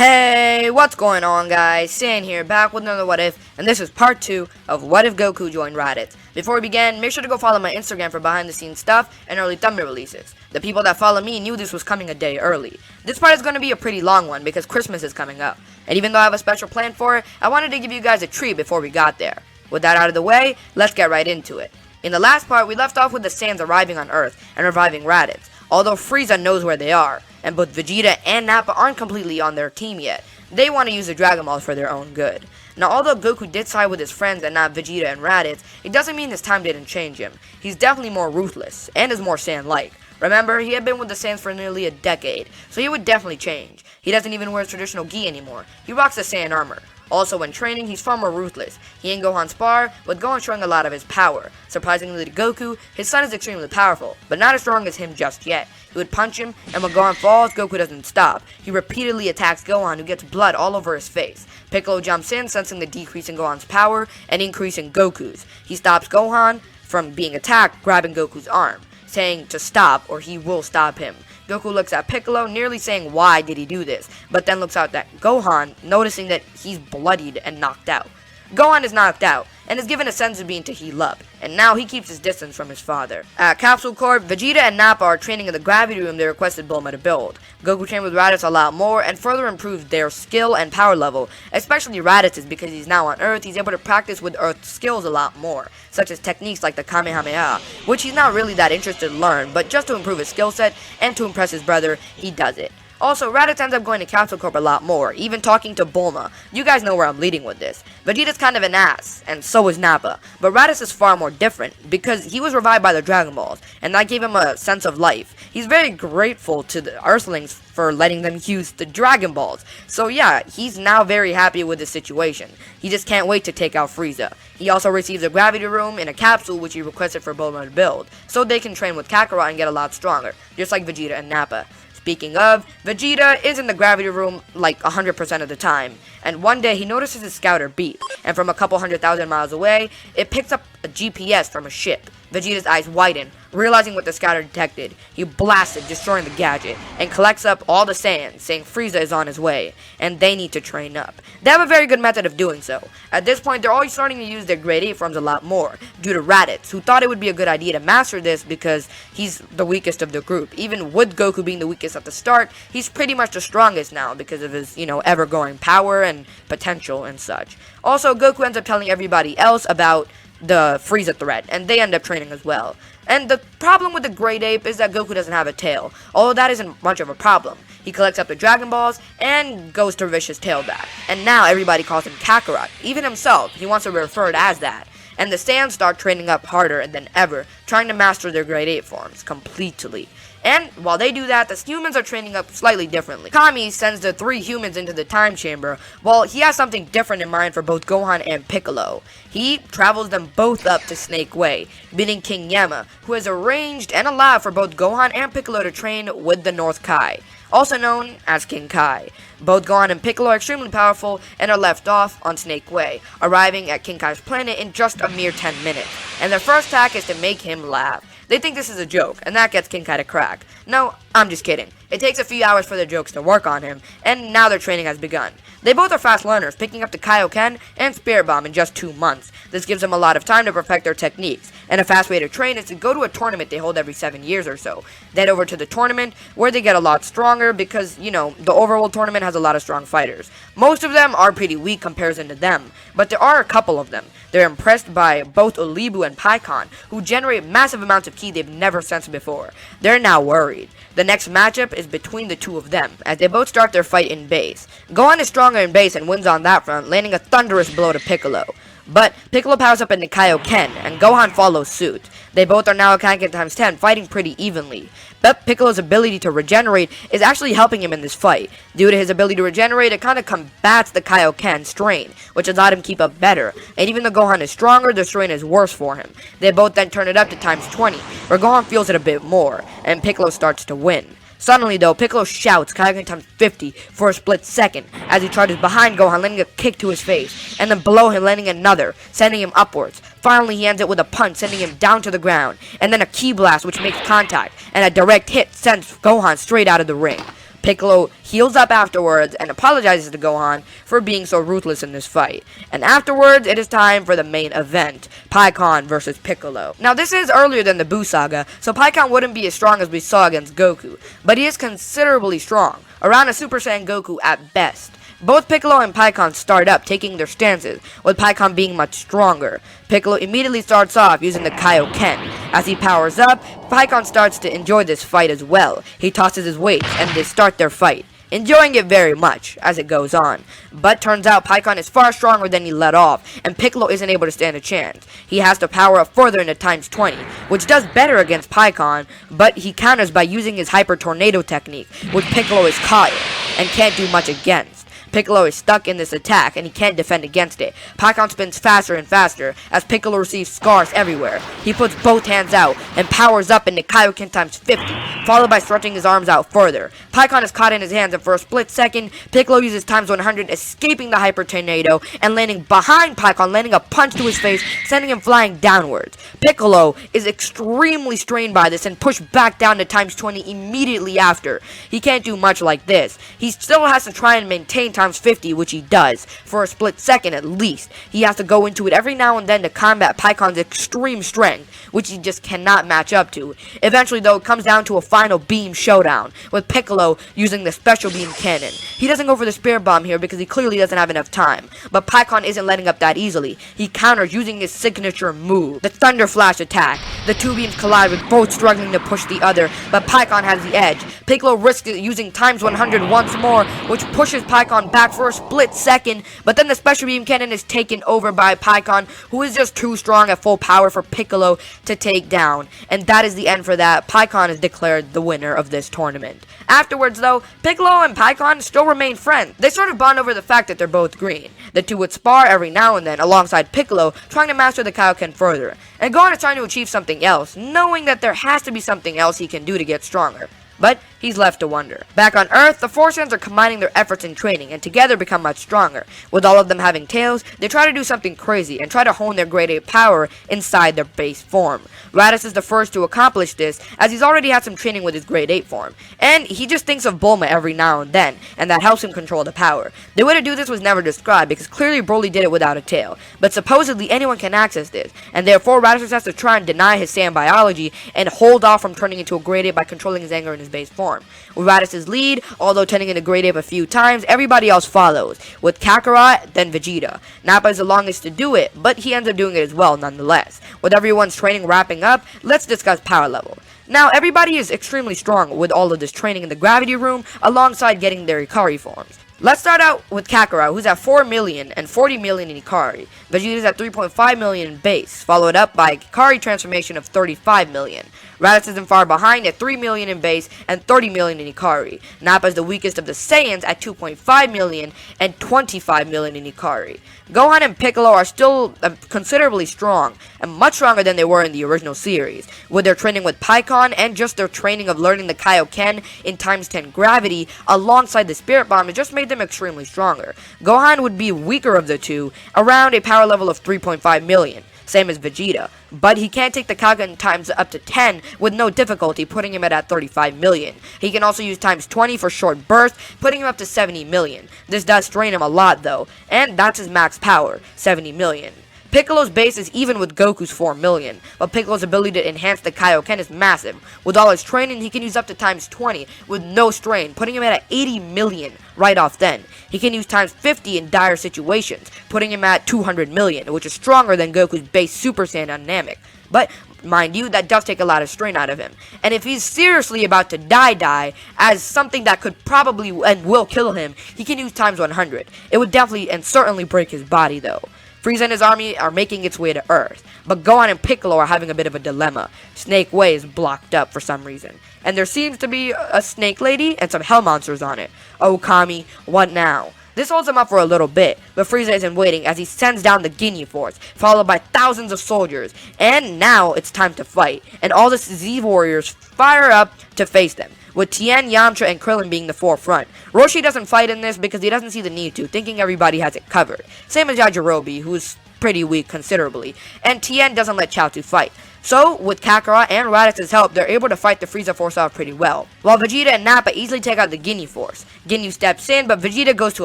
Hey, what's going on, guys? Saiyan here, back with another What If, and this is part 2 of What If Goku joined Raditz. Before we begin, make sure to go follow my Instagram for behind-the-scenes stuff and early thumbnail releases. The people that follow me knew this was coming a day early. This part is going to be a pretty long one because Christmas is coming up, and even though I have a special plan for it, I wanted to give you guys a treat before we got there. With that out of the way, let's get right into it. In the last part, we left off with the Saiyans arriving on Earth and reviving Raditz, although Frieza knows where they are, and both Vegeta and Nappa aren't completely on their team yet. They want to use the Dragon Balls for their own good. Now, although Goku did side with his friends and not Vegeta and Raditz, it doesn't mean his time didn't change him. He's definitely more ruthless, and is more Saiyan-like. Remember, he had been with the Saiyans for nearly a decade, so he would definitely change. He doesn't even wear his traditional gi anymore. He rocks the Saiyan armor. Also, when training, he's far more ruthless. He and Gohan spar, with Gohan showing a lot of his power. Surprisingly to Goku, his son is extremely powerful, but not as strong as him just yet. He would punch him, and when Gohan falls, Goku doesn't stop. He repeatedly attacks Gohan, who gets blood all over his face. Piccolo jumps in, sensing the decrease in Gohan's power and increase in Goku's. He stops Gohan from being attacked, grabbing Goku's arm, saying to stop or he will stop him. Goku looks at Piccolo, nearly saying why did he do this, but then looks out at Gohan, noticing that he's bloodied and knocked out. Gohan is knocked out, and is given a sense of being to heal up, and now he keeps his distance from his father. At Capsule Corp, Vegeta and Nappa are training in the gravity room they requested Bulma to build. Goku trained with Raditz a lot more, and further improved their skill and power level, especially Raditz's because he's now on Earth, he's able to practice with Earth skills a lot more, such as techniques like the Kamehameha, which he's not really that interested to learn, but just to improve his skill set, and to impress his brother, he does it. Also, Raditz ends up going to Capsule Corp a lot more, even talking to Bulma. You guys know where I'm leading with this. Vegeta's kind of an ass, and so is Nappa. But Raditz is far more different, because he was revived by the Dragon Balls, and that gave him a sense of life. He's very grateful to the Earthlings for letting them use the Dragon Balls. So yeah, he's now very happy with the situation. He just can't wait to take out Frieza. He also receives a gravity room in a capsule which he requested for Bulma to build, so they can train with Kakarot and get a lot stronger, just like Vegeta and Nappa. Speaking of, Vegeta is in the gravity room like 100% of the time, and one day he notices his scouter beep, and from a couple 100,000 miles away, it picks up a GPS from a ship. Vegeta's eyes widen, realizing what the scouter detected. He blasted, destroying the gadget, and collects up all the Saiyans, saying Frieza is on his way, and they need to train up. They have a very good method of doing so. At this point, they're always starting to use their Grade 8 forms a lot more, due to Raditz, who thought it would be a good idea to master this because he's the weakest of the group. Even with Goku being the weakest at the start, he's pretty much the strongest now because of his, ever-growing power and potential and such. Also, Goku ends up telling everybody else about the Frieza threat, and they end up training as well. And the problem with the Great Ape is that Goku doesn't have a tail, although that isn't much of a problem. He collects up the Dragon Balls and goes to wish his tail back. And now everybody calls him Kakarot. Even himself, he wants to be referred as that. And the Saiyans start training up harder than ever, trying to master their Grade 8 forms completely. And while they do that, the humans are training up slightly differently. Kami sends the 3 humans into the time chamber, while he has something different in mind for both Gohan and Piccolo. He travels them both up to Snake Way, meeting King Yama, who has arranged and allowed for both Gohan and Piccolo to train with the North Kai, also known as King Kai. Both Gohan and Piccolo are extremely powerful and are left off on Snake Way, arriving at King Kai's planet in just a mere 10 minutes. And their first attack is to make him laugh. They think this is a joke, and that gets King Kai to crack. No, I'm just kidding. It takes a few hours for their jokes to work on him, and now their training has begun. They both are fast learners, picking up the Kaioken and Spirit Bomb in just 2 months. This gives them a lot of time to perfect their techniques, and a fast way to train is to go to a tournament they hold every 7 years or so. Then over to the tournament, where they get a lot stronger because, the overworld tournament has a lot of strong fighters. Most of them are pretty weak comparison to them, but there are a couple of them. They're impressed by both Olibu and PICCOLO, who generate massive amounts of ki they've never sensed before. They're now worried. The next matchup is between the two of them, as they both start their fight in base. Gohan is stronger in base and wins on that front, landing a thunderous blow to Piccolo. But Piccolo powers up into Kaioken, and Gohan follows suit. They both are now at Kaioken times 10, fighting pretty evenly. But Piccolo's ability to regenerate is actually helping him in this fight. Due to his ability to regenerate, it kind of combats the Kaioken strain, which has allowed him keep up better. And even though Gohan is stronger, the strain is worse for him. They both then turn it up to times 20, where Gohan feels it a bit more, and Piccolo starts to win. Suddenly, though, Piccolo shouts Kaioken times 50 for a split second as he charges behind Gohan, landing a kick to his face, and then below him landing another, sending him upwards. Finally, he ends it with a punch, sending him down to the ground, and then a ki blast which makes contact, and a direct hit sends Gohan straight out of the ring. Piccolo heals up afterwards and apologizes to Gohan for being so ruthless in this fight. And afterwards, it is time for the main event, PICCOLO versus Piccolo. Now, this is earlier than the Buu Saga, so PICCOLO wouldn't be as strong as we saw against Goku, but he is considerably strong, around a Super Saiyan Goku at best. Both Piccolo and PICCOLO start up, taking their stances, with PICCOLO being much stronger. Piccolo immediately starts off using the Kaioken. As he powers up, PICCOLO starts to enjoy this fight as well. He tosses his weights, and they start their fight, enjoying it very much as it goes on. But turns out PICCOLO is far stronger than he let off, and Piccolo isn't able to stand a chance. He has to power up further into times 20, which does better against PICCOLO, but he counters by using his Hyper Tornado technique, which Piccolo is caught in, and can't do much against. Piccolo is stuck in this attack, and he can't defend against it. PICCOLO spins faster and faster, as Piccolo receives scars everywhere. He puts both hands out, and powers up into Kaioken times 50, followed by stretching his arms out further. PICCOLO is caught in his hands, and for a split second, Piccolo uses times 100, escaping the Hyper Tornado, and landing behind PICCOLO, landing a punch to his face, sending him flying downwards. Piccolo is extremely strained by this, and pushed back down to times 20 immediately after. He can't do much like this. He still has to try and maintain times 50, which he does, for a split second at least. He has to go into it every now and then to combat PICCOLO's extreme strength, which he just cannot match up to. Eventually, though, it comes down to a final beam showdown, with Piccolo using the special beam cannon. He doesn't go for the spirit bomb here because he clearly doesn't have enough time, but PICCOLO isn't letting up that easily. He counters using his signature move, the Thunder Flash attack. The two beams collide, with both struggling to push the other, but PICCOLO has the edge. Piccolo risks using times 100 once more, which pushes PICCOLO back for a split second, but then the special beam cannon is taken over by PICCOLO, who is just too strong at full power for Piccolo to take down. And that is the end for that. PICCOLO is declared the winner of this tournament. Afterwards, though, Piccolo and PICCOLO still remain friends. They sort of bond over the fact that they're both green. The two would spar every now and then alongside Piccolo, trying to master the Kaioken further. And Gohan is trying to achieve something else, knowing that there has to be something else he can do to get stronger. But he's left to wonder. Back on Earth, the Four Saiyans are combining their efforts in training, and together become much stronger. With all of them having tails, they try to do something crazy, and try to hone their grade 8 power inside their base form. Raditz is the first to accomplish this, as he's already had some training with his grade 8 form. And he just thinks of Bulma every now and then, and that helps him control the power. The way to do this was never described, because clearly Broly did it without a tail. But supposedly anyone can access this, and therefore Raditz has to try and deny his Saiyan biology, and hold off from turning into a grade 8 by controlling his anger in his base form. With Raditz's lead, although turning into grade 8 a few times, everybody else follows, with Kakarot, then Vegeta. Nappa is the longest to do it, but he ends up doing it as well nonetheless. With everyone's training wrapping up, let's discuss power level. Now, everybody is extremely strong with all of this training in the gravity room, alongside getting their Ikari forms. Let's start out with Kakarot, who's at 4 million and 40 million in Ikari. Vegeta's at 3.5 million in base, followed up by Ikari transformation of 35 million. Raditz isn't far behind at 3 million in base and 30 million in Ikari. Nappa is the weakest of the Saiyans at 2.5 million and 25 million in Ikari. Gohan and Piccolo are still considerably strong, and much stronger than they were in the original series. With their training with PICCOLO and just their training of learning the Kaioken in times 10 gravity, alongside the Spirit Bomb, it just made them extremely stronger. Gohan would be weaker of the two, around a power level of 3.5 million. Same as Vegeta, but he can take the Kaioken times up to 10 with no difficulty, putting him at 35 million. He can also use times 20 for short bursts, putting him up to 70 million. This does strain him a lot though, and that's his max power, 70 million. Piccolo's base is even with Goku's 4 million, but Piccolo's ability to enhance the Kaioken is massive. With all his training, he can use up to times 20 with no strain, putting him at 80 million right off then. He can use times 50 in dire situations, putting him at 200 million, which is stronger than Goku's base Super Saiyan Dynamic. But mind you, that does take a lot of strain out of him. And if he's seriously about to die as something that could probably and will kill him, he can use times 100. It would definitely and certainly break his body though. Frieza and his army are making its way to Earth, but Gohan and Piccolo are having a bit of a dilemma. Snake Way is blocked up for some reason, and there seems to be a snake lady and some hell monsters on it. Oh Kami, what now? This holds him up for a little bit, but Frieza isn't waiting as he sends down the GINYU force, followed by thousands of soldiers, and now it's time to fight, and all the Z warriors fire up to face them, with Tien, Yamcha, and Krillin being the forefront. Roshi doesn't fight in this because he doesn't see the need to, thinking everybody has it covered. Same as Yajirobe, who's pretty weak considerably, and Tien doesn't let Chaozu fight. So, with Kakarot and Raditz's help, they're able to fight the Frieza force off pretty well. While Vegeta and Nappa easily take out the GINYU force. GINYU steps in, but Vegeta goes to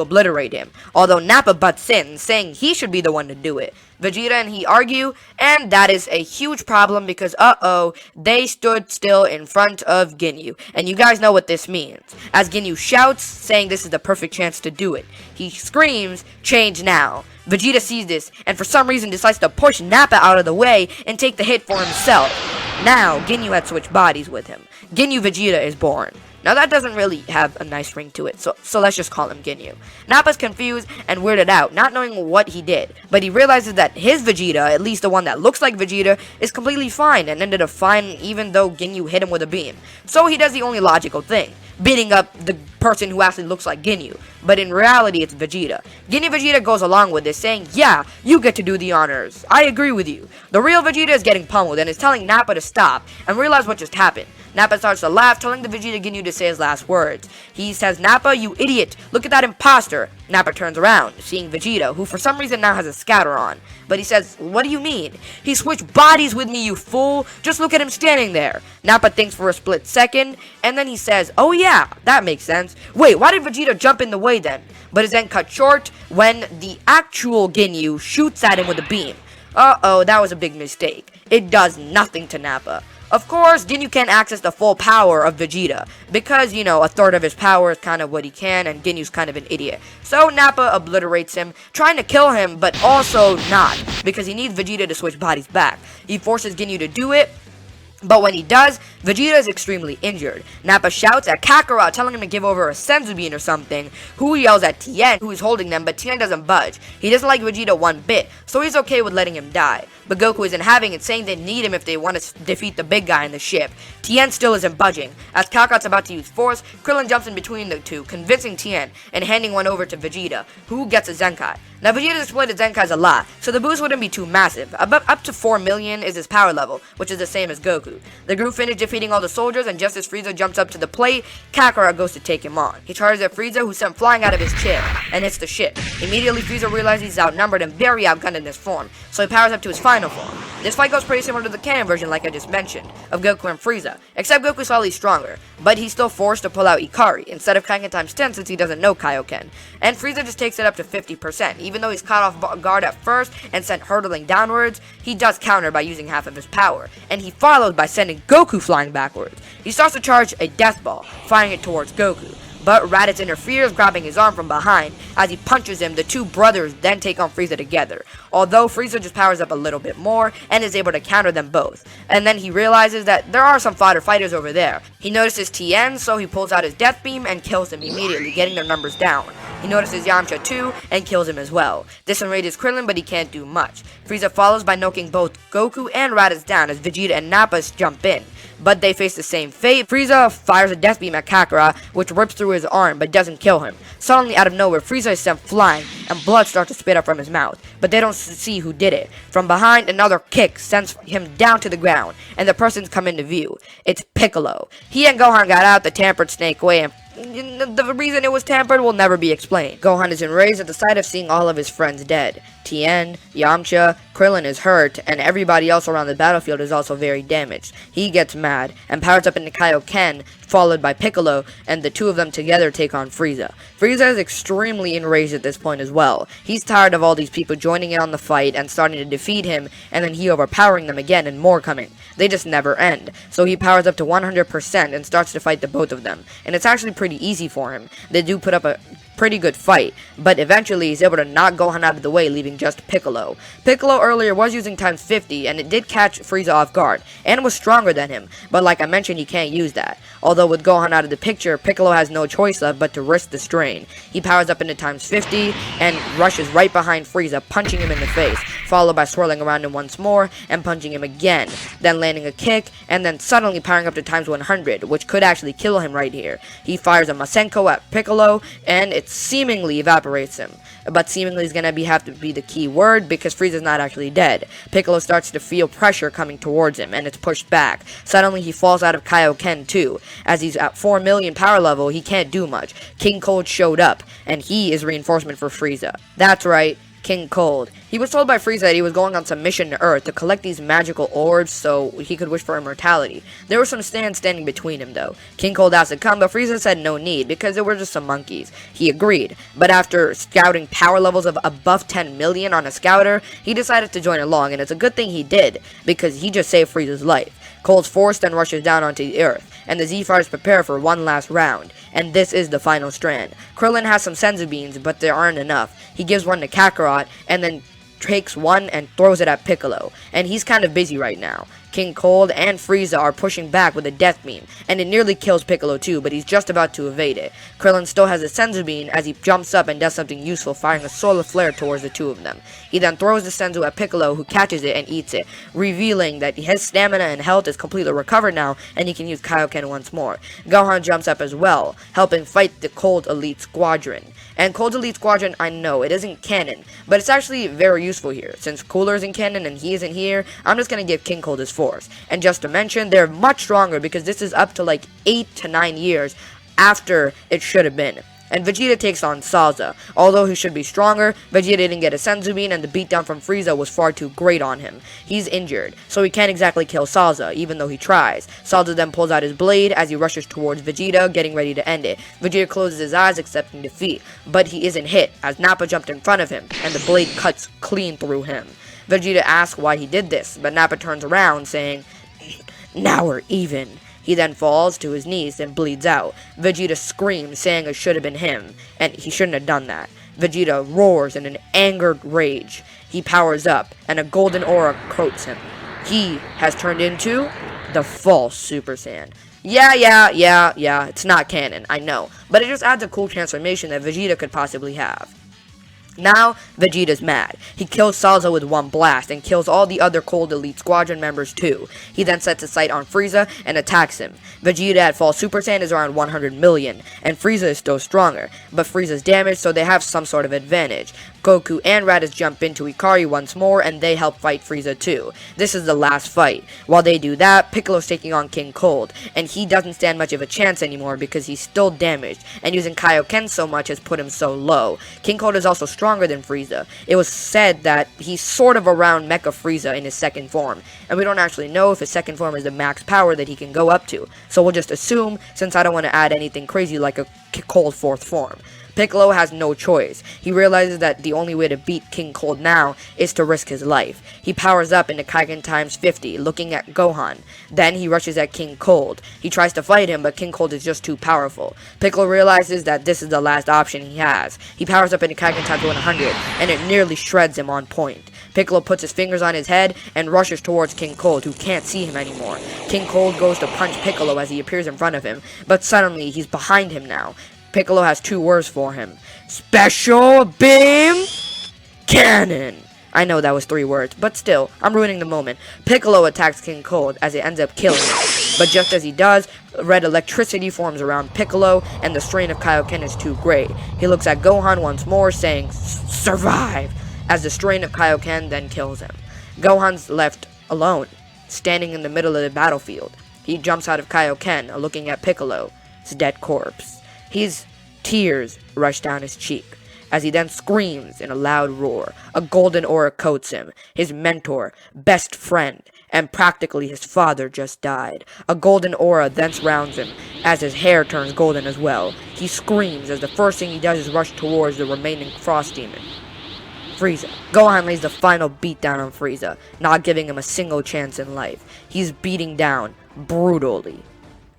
obliterate him, although Nappa butts in, saying he should be the one to do it. Vegeta and he argue, and that is a huge problem because, they stood still in front of GINYU. And you guys know what this means. As GINYU shouts, saying this is the perfect chance to do it. He screams, "Change now." Vegeta sees this, and for some reason decides to push Nappa out of the way and take the hit for himself. Now, GINYU had switched bodies with him. GINYU Vegeta is born. Now that doesn't really have a nice ring to it, so let's just call him GINYU. Nappa's confused and weirded out, not knowing what he did, but he realizes that his Vegeta, at least the one that looks like Vegeta, is completely fine and ended up fine even though GINYU hit him with a beam. So he does the only logical thing, beating up the person who actually looks like GINYU, but in reality it's Vegeta. GINYU Vegeta goes along with this, saying, "Yeah, you get to do the honors. I agree with you." The real Vegeta is getting pummeled and is telling Nappa to stop and realize what just happened. Nappa starts to laugh, telling the Vegeta GINYU to say his last words. He says, "Nappa, you idiot, look at that imposter." Nappa turns around, seeing Vegeta, who for some reason now has a scatter on. But he says, "What do you mean? He switched bodies with me, you fool. Just look at him standing there." Nappa thinks for a split second, and then he says, "Oh yeah, that makes sense. Wait, why did Vegeta jump in the way then?" But is then cut short when the actual GINYU shoots at him with a beam. That was a big mistake. It does nothing to Nappa. Of course, GINYU can't access the full power of Vegeta, because, a third of his power is kind of what he can, and GINYU's kind of an idiot. So Nappa obliterates him, trying to kill him, but also not, because he needs Vegeta to switch bodies back. He forces GINYU to do it, but when he does, Vegeta is extremely injured. Nappa shouts at Kakarot, telling him to give over a senzu bean or something, who yells at Tien, who is holding them, but Tien doesn't budge. He doesn't like Vegeta one bit, so he's okay with letting him die. But Goku isn't having it, saying they need him if they want to defeat the big guy in the ship. Tien still isn't budging. As Kakarot's about to use force, Krillin jumps in between the two, convincing Tien, and handing one over to Vegeta, who gets a Zenkai. Now Vegeta's exploited Zenkais a lot, so the boost wouldn't be too massive. Up to 4 million is his power level, which is the same as Goku. The group finished defeating all the soldiers, and just as Frieza jumps up to the plate, Kakarot goes to take him on. He charges at Frieza, who's sent flying out of his chair, and hits the ship. Immediately Frieza realizes he's outnumbered and very outgunned in this form, so he powers up to his final form. This fight goes pretty similar to the canon version, like I just mentioned, of Goku and Frieza, except Goku's slightly stronger, but he's still forced to pull out Ikari, instead of Kaioken times 10 since he doesn't know Kaioken. And Frieza just takes it up to 50%, even though he's caught off guard at first and sent hurtling downwards, he does counter by using half of his power, and he follows by sending Goku flying backwards. He starts to charge a death ball, firing it towards Goku, but Raditz interferes, grabbing his arm from behind. As he punches him, the two brothers then take on Frieza together, although Frieza just powers up a little bit more and is able to counter them both. And then he realizes that there are some fighters over there. He notices Tien, so he pulls out his death beam and kills him immediately, getting their numbers down. He notices Yamcha too and kills him as well. This enrages Krillin, but he can't do much. Frieza follows by knocking both Goku and Raditz down as Vegeta and Nappa jump in, but they face the same fate. Frieza fires a death beam at Kakarot, which rips through his arm but doesn't kill him. Suddenly, out of nowhere, Frieza is sent flying, and blood starts to spit up from his mouth, but they don't see who did it. From behind, another kick sends him down to the ground, and the persons come into view. It's Piccolo. He and Gohan got out the tampered snake way, and the reason it was tampered will never be explained. Gohan is enraged at the sight of seeing all of his friends dead. Tien, Yamcha, Krillin is hurt, and everybody else around the battlefield is also very damaged. He gets mad, and powers up into Kaioken, followed by Piccolo, and the two of them together take on Frieza. Frieza is extremely enraged at this point as well. He's tired of all these people joining in on the fight and starting to defeat him, and then he overpowering them again and more coming. They just never end. So he powers up to 100% and starts to fight the both of them. And it's actually pretty easy for him. They do put up a pretty good fight, but eventually he's able to knock Gohan out of the way, leaving just Piccolo. Piccolo earlier was using times 50, and it did catch Frieza off guard, and was stronger than him, but like I mentioned, he can't use that. Although with Gohan out of the picture, Piccolo has no choice left but to risk the strain. He powers up into times 50, and rushes right behind Frieza, punching him in the face, followed by swirling around him once more, and punching him again, then landing a kick, and then suddenly powering up to times 100, which could actually kill him right here. He fires a Masenko at Piccolo, and it seemingly evaporates him. But seemingly is gonna have to be the key word, because Frieza's not actually dead. Piccolo starts to feel pressure coming towards him, and it's pushed back. Suddenly he falls out of Kaioken too. As he's at 4 million power level, he can't do much. King Cold showed up, and he is reinforcement for Frieza. That's right, King Cold. He was told by Frieza that he was going on some mission to Earth to collect these magical orbs so he could wish for immortality. There were some Saiyans standing between him though. King Cold asked to come, but Frieza said no need because they were just some monkeys. He agreed, but after scouting power levels of above 10 million on a scouter, he decided to join along, and it's a good thing he did because he just saved Frieza's life. Cold's force then rushes down onto the Earth, and the Z-Fighters prepare for one last round, and this is the final strand. Krillin has some senzu beans, but there aren't enough. He gives one to Kakarot, and then takes one and throws it at Piccolo, and he's kind of busy right now. King Cold and Frieza are pushing back with a death beam, and it nearly kills Piccolo too, but he's just about to evade it. Krillin still has a senzu bean as he jumps up and does something useful, firing a solar flare towards the two of them. He then throws the senzu at Piccolo, who catches it and eats it, revealing that his stamina and health is completely recovered now, and he can use Kaioken once more. Gohan jumps up as well, helping fight the Cold Elite Squadron. And Cold Elite Squadron, I know, it isn't canon, but it's actually very useful here. Since Cooler isn't canon and he isn't here, I'm just gonna give King Cold his force. And just to mention, they're much stronger because this is up to like 8 to 9 years after it should have been. And Vegeta takes on Salza. Although he should be stronger, Vegeta didn't get a senzu bean, and the beatdown from Frieza was far too great on him. He's injured, so he can't exactly kill Salza, even though he tries. Salza then pulls out his blade as he rushes towards Vegeta, getting ready to end it. Vegeta closes his eyes, accepting defeat, but he isn't hit, as Nappa jumped in front of him, and the blade cuts clean through him. Vegeta asks why he did this, but Nappa turns around, saying, "Now we're even." He then falls to his knees and bleeds out. Vegeta screams, saying it should have been him, and he shouldn't have done that. Vegeta roars in an angered rage. He powers up, and a golden aura coats him. He has turned into the false Super Saiyan. Yeah, it's not canon, I know, but it just adds a cool transformation that Vegeta could possibly have. Now, Vegeta's mad. He kills Salza with one blast, and kills all the other Cold Elite Squadron members too. He then sets his sight on Frieza, and attacks him. Vegeta at full Super Saiyan is around 100 million, and Frieza is still stronger, but Frieza's damaged, so they have some sort of advantage. Goku and Raditz jump into Ikari once more, and they help fight Frieza too. This is the last fight. While they do that, Piccolo's taking on King Cold, and he doesn't stand much of a chance anymore because he's still damaged, and using Kaioken so much has put him so low. King Cold is also stronger than Frieza. It was said that he's sort of around Mecha Frieza in his second form, and we don't actually know if his second form is the max power that he can go up to, so we'll just assume, since I don't want to add anything crazy like a Cold fourth form. Piccolo has no choice. He realizes that the only way to beat King Cold now is to risk his life. He powers up into Kaioken times 50, looking at Gohan. Then he rushes at King Cold. He tries to fight him, but King Cold is just too powerful. Piccolo realizes that this is the last option he has. He powers up into Kaioken times 100, and it nearly shreds him on point. Piccolo puts his fingers on his head and rushes towards King Cold, who can't see him anymore. King Cold goes to punch Piccolo as he appears in front of him, but suddenly he's behind him now. Piccolo has 2 words for him. Special Beam Cannon! I know that was 3 words, but still, I'm ruining the moment. Piccolo attacks King Cold as it ends up killing him. But just as he does, red electricity forms around Piccolo, and the strain of Kaioken is too great. He looks at Gohan once more, saying, "Survive!" as the strain of Kaioken then kills him. Gohan's left alone, standing in the middle of the battlefield. He jumps out of Kaioken, looking at Piccolo's dead corpse. His tears rush down his cheek, as he then screams in a loud roar. A golden aura coats him. His mentor, best friend, and practically his father just died. A golden aura then surrounds him, as his hair turns golden as well. He screams as the first thing he does is rush towards the remaining Frost Demon, Frieza. Gohan lays the final beatdown on Frieza, not giving him a single chance in life. He's beating down brutally.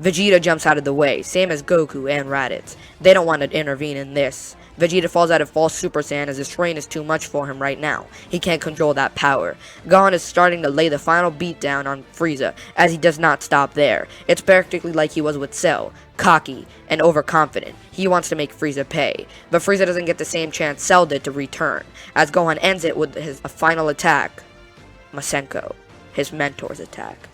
Vegeta jumps out of the way, same as Goku and Raditz. They don't want to intervene in this. Vegeta falls out of false Super Saiyan as his strain is too much for him right now. He can't control that power. Gohan is starting to lay the final beatdown on Frieza, as he does not stop there. It's practically like he was with Cell, cocky and overconfident. He wants to make Frieza pay, but Frieza doesn't get the same chance Cell did to return, as Gohan ends it with his final attack, Masenko, his mentor's attack.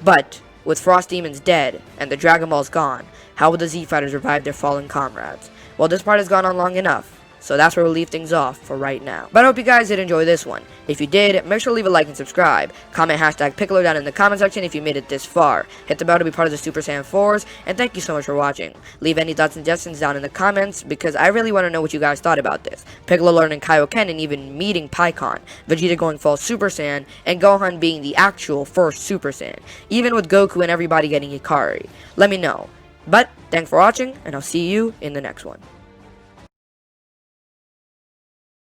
But with Frost Demons dead, and the Dragon Balls gone, how will the Z-Fighters revive their fallen comrades? Well, this part has gone on long enough. so that's where we'll leave things off for right now. But I hope you guys did enjoy this one. If you did, make sure to leave a like and subscribe. Comment hashtag Piccolo down in the comment section if you made it this far. Hit the bell to be part of the Super Saiyan 4s, and thank you so much for watching. Leave any thoughts and suggestions down in the comments, because I really want to know what you guys thought about this. Piccolo learning Kaioken and even meeting PICCOLO, Vegeta going full Super Saiyan, and Gohan being the actual first Super Saiyan, even with Goku and everybody getting Ikari. Let me know. But, thanks for watching, and I'll see you in the next one.